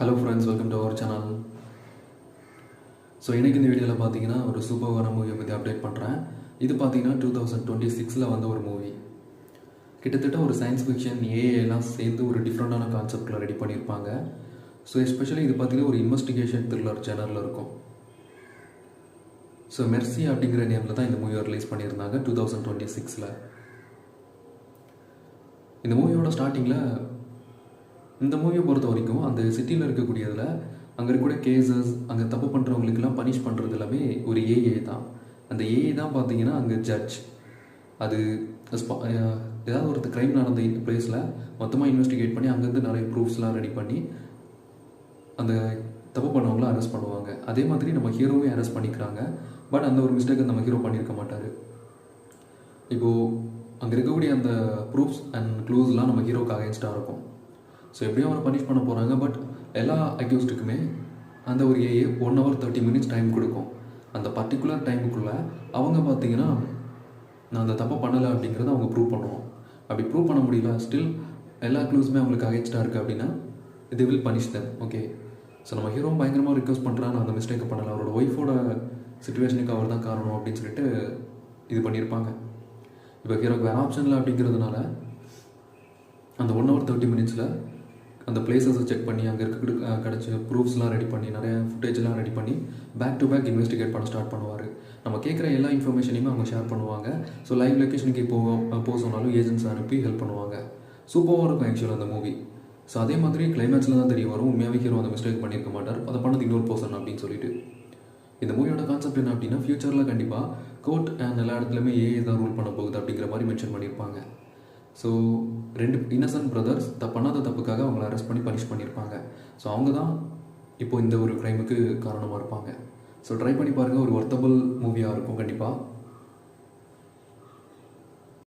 Hello friends, welcome to our channel. So இன்றைக்கி இந்த வீடியோவில் பார்த்தீங்கன்னா ஒரு சூப்பரான மூவியை பற்றி அப்டேட் பண்ணுறேன். இது பார்த்தீங்கன்னா 2026 வந்த ஒரு மூவி. கிட்டத்தட்ட ஒரு சயின்ஸ் ஃபிக்ஷன் ஏஐலாம் சேர்ந்து ஒரு டிஃப்ரெண்டான கான்செப்டில் ரெடி பண்ணியிருப்பாங்க. ஸோ எஸ்பெஷலி இது பார்த்தீங்கன்னா ஒரு இன்வெஸ்டிகேஷன் த்ரில்லர் சேனலில் இருக்கும். ஸோ மெர்சி அப்படிங்கிற நேமில் தான் இந்த மூவியை ரிலீஸ் பண்ணியிருந்தாங்க 2026. இந்த மூவியோட ஸ்டார்டிங்கில் இந்த மூவியை பொறுத்த வரைக்கும் அந்த சிட்டியில் இருக்கக்கூடியதில் அங்கே இருக்கக்கூடிய கேசஸ், அங்கே தப்பு பண்ணுறவங்களுக்கெல்லாம் பனிஷ் பண்ணுறது எல்லாமே ஒரு ஏஐ தான். அந்த ஏஐ தான் பார்த்தீங்கன்னா அங்கே ஜட்ஜ். அது ஏதாவது ஒரு க்ரைம் நடந்த பிளேஸில் மொத்தமாக இன்வெஸ்டிகேட் பண்ணி அங்கேருந்து நிறைய ப்ரூஃப்ஸ்லாம் ரெடி பண்ணி அந்த தப்பு பண்ணவங்களாம் அரெஸ்ட் பண்ணுவாங்க. அதே மாதிரி நம்ம ஹீரோவே அரெஸ்ட் பண்ணிக்கிறாங்க. பட் அந்த ஒரு மிஸ்டேக்கை நம்ம ஹீரோ பண்ணியிருக்க மாட்டார். இப்போது அங்கே இருக்கக்கூடிய அந்த ப்ரூஃப்ஸ் அண்ட் க்ளூஸ்லாம் நம்ம ஹீரோக்கு அகேன்ஸ்டாக இருக்கும். ஸோ எப்படியும் அவரை பனிஷ் பண்ண போகிறாங்க. பட் எல்லா அக்யூஸ்டுக்குமே அந்த ஒரு ஏஐ 1 hour 30 minutes டைம் கொடுக்கும். அந்த பர்டிகுலர் டைமுக்குள்ளே அவங்க பார்த்தீங்கன்னா நான் அந்த தப்பை பண்ணலை அப்படிங்கிறத அவங்க ப்ரூவ் பண்ணுவோம். அப்படி ப்ரூவ் பண்ண முடியல, ஸ்டில் எல்லா க்ளூஸுமே அவங்களுக்கு அகேன்ஸ்டாக இருக்குது அப்படின்னா இது will punish them. Okay, so நம்ம ஹீரோ பயங்கரமாக ரிக்வஸ்ட் பண்ணுறா, நான் அந்த மிஸ்டேக்கை பண்ணலை, அவரோட ஒய்ஃபோட சிச்சுவேஷனுக்கு அவர் தான் காரணம் அப்படின்னு சொல்லிட்டு இது பண்ணியிருப்பாங்க. இப்போ ஹீரோக்கு வேறு ஆப்ஷனில் அப்படிங்கிறதுனால அந்த 1 hour 30 minutes அந்த பிளேசஸை செக் பண்ணி அங்கே இருக்க கிடச்ச ப்ரூஃப்ஸ்லாம் ரெடி பண்ணி நிறைய ஃபுட்டேஜ்லாம் ரெடி பண்ணி பேக் டு பேக் இன்வெஸ்டிகேட் பண்ண ஸ்டார்ட் பண்ணுவார். நம்ம கேட்குற எல்லா இன்ஃபர்மேஷனையுமே அவங்க ஷேர் பண்ணுவாங்க. ஸோ லைவ் லொக்கேஷனுக்கு போக சொன்னாலும் ஏஜென்ட்ஸ் அனுப்பி ஹெல்ப் பண்ணுவாங்க. சூப்பராக இருக்கும் ஆக்சுவலாக அந்த மூவி. ஸோ அதே மாதிரி கிளைமேக்ஸில் தான் தெரிய வரும் உண்மையாகவே ஹீரோ அந்த மிஸ்டேக் பண்ணியிருக்க மாட்டார், அதை பண்ணது இன்னொரு பர்சன் அப்படின்னு சொல்லிட்டு. இந்த மூவியோட கான்செப்ட் என்ன அப்படின்னா, ஃபியூச்சரில் கண்டிப்பாக கோர்ட் அண்ட் எல்லா இடத்துலையுமே ஏஐ தான் ரூல் பண்ண போகுது அப்படிங்கிற மாதிரி மென்ஷன் பண்ணியிருப்பாங்க. ஸோ 2 இன்னசென்ட் பிரதர்ஸ் பண்ணாத தப்புக்காக அவங்கள அரெஸ்ட் பண்ணி பனிஷ் பண்ணியிருப்பாங்க. ஸோ அவங்க தான் இப்போ இந்த ஒரு க்ரைமுக்கு காரணமாக இருப்பாங்க. ஸோ ட்ரை பண்ணி பாருங்கள், ஒரு ஒர்த்தபிள் மூவியாக இருக்கும் கண்டிப்பாக.